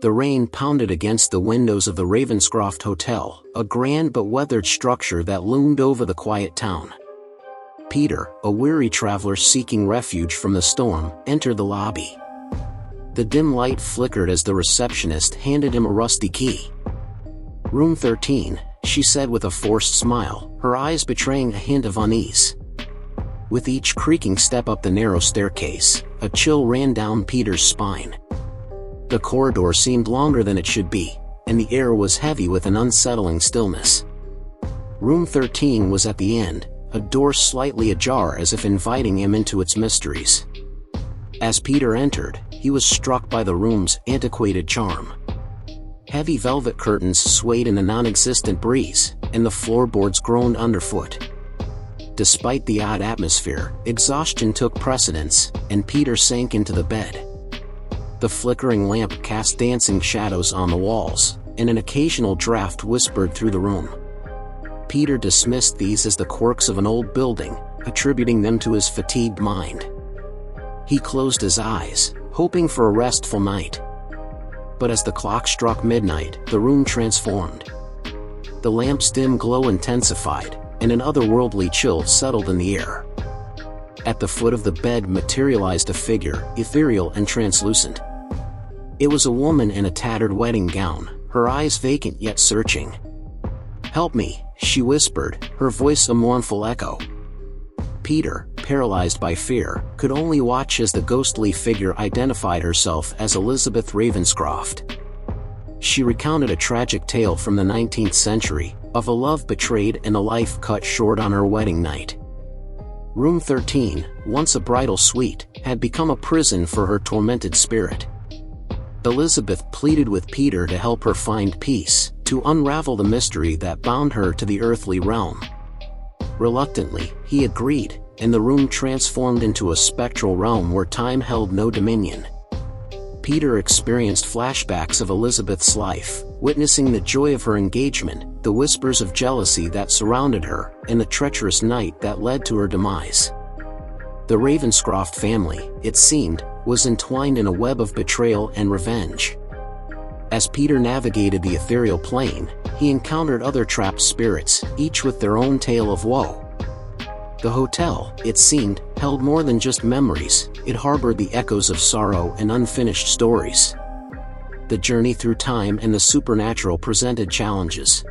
The rain pounded against the windows of the Ravenscroft Hotel, a grand but weathered structure that loomed over the quiet town. Peter, a weary traveler seeking refuge from the storm, entered the lobby. The dim light flickered as the receptionist handed him a rusty key. "Room 13, she said with a forced smile, her eyes betraying a hint of unease. With each creaking step up the narrow staircase, a chill ran down Peter's spine. The corridor seemed longer than it should be, and the air was heavy with an unsettling stillness. Room 13 was at the end, a door slightly ajar as if inviting him into its mysteries. As Peter entered, he was struck by the room's antiquated charm. Heavy velvet curtains swayed in a non-existent breeze, and the floorboards groaned underfoot. Despite the odd atmosphere, exhaustion took precedence, and Peter sank into the bed. The flickering lamp cast dancing shadows on the walls, and an occasional draft whispered through the room. Peter dismissed these as the quirks of an old building, attributing them to his fatigued mind. He closed his eyes, hoping for a restful night. But as the clock struck midnight, the room transformed. The lamp's dim glow intensified, and an otherworldly chill settled in the air. At the foot of the bed materialized a figure, ethereal and translucent. It was a woman in a tattered wedding gown, her eyes vacant yet searching. "Help me," she whispered, her voice a mournful echo. Peter, paralyzed by fear, could only watch as the ghostly figure identified herself as Elizabeth Ravenscroft. She recounted a tragic tale from the 19th century, of a love betrayed and a life cut short on her wedding night. Room 13, once a bridal suite, had become a prison for her tormented spirit. Elizabeth pleaded with Peter to help her find peace, to unravel the mystery that bound her to the earthly realm. Reluctantly, he agreed, and the room transformed into a spectral realm where time held no dominion. Peter experienced flashbacks of Elizabeth's life, witnessing the joy of her engagement, the whispers of jealousy that surrounded her, and the treacherous night that led to her demise. The Ravenscroft family, it seemed, was entwined in a web of betrayal and revenge. As Peter navigated the ethereal plane, he encountered other trapped spirits, each with their own tale of woe. The hotel, it seemed, held more than just memories, it harbored the echoes of sorrow and unfinished stories. The journey through time and the supernatural presented challenges.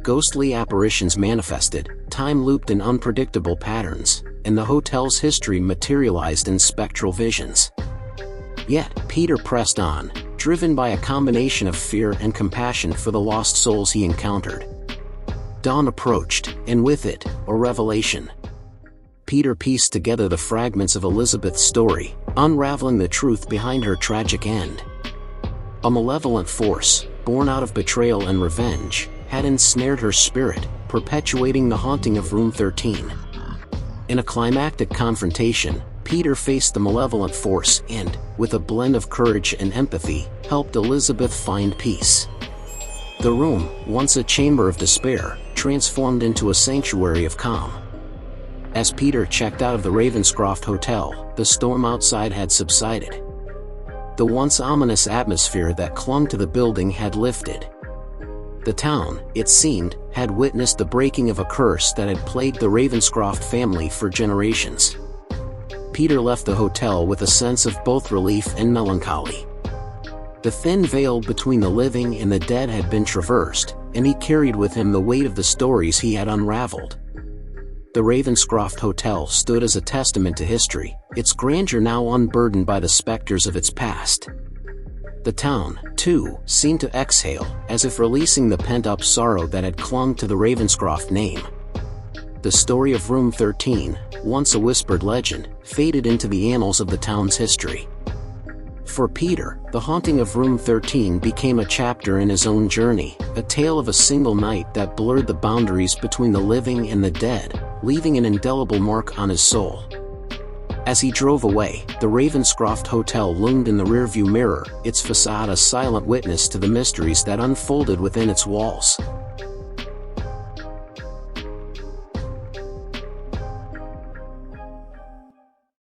Ghostly apparitions manifested, time looped in unpredictable patterns, and the hotel's history materialized in spectral visions. Yet, Peter pressed on, driven by a combination of fear and compassion for the lost souls he encountered. Dawn approached, and with it, a revelation. Peter pieced together the fragments of Elizabeth's story, unraveling the truth behind her tragic end. A malevolent force, born out of betrayal and revenge, had ensnared her spirit, perpetuating the haunting of Room 13. In a climactic confrontation, Peter faced the malevolent force and, with a blend of courage and empathy, helped Elizabeth find peace. The room, once a chamber of despair, transformed into a sanctuary of calm. As Peter checked out of the Ravenscroft Hotel, the storm outside had subsided. The once ominous atmosphere that clung to the building had lifted. The town, it seemed, had witnessed the breaking of a curse that had plagued the Ravenscroft family for generations. Peter left the hotel with a sense of both relief and melancholy. The thin veil between the living and the dead had been traversed, and he carried with him the weight of the stories he had unraveled. The Ravenscroft Hotel stood as a testament to history, its grandeur now unburdened by the specters of its past. The town, too, seemed to exhale, as if releasing the pent-up sorrow that had clung to the Ravenscroft name. The story of Room 13, once a whispered legend, faded into the annals of the town's history. For Peter, the haunting of Room 13 became a chapter in his own journey, a tale of a single night that blurred the boundaries between the living and the dead, leaving an indelible mark on his soul. As he drove away, the Ravenscroft Hotel loomed in the rearview mirror, its facade a silent witness to the mysteries that unfolded within its walls.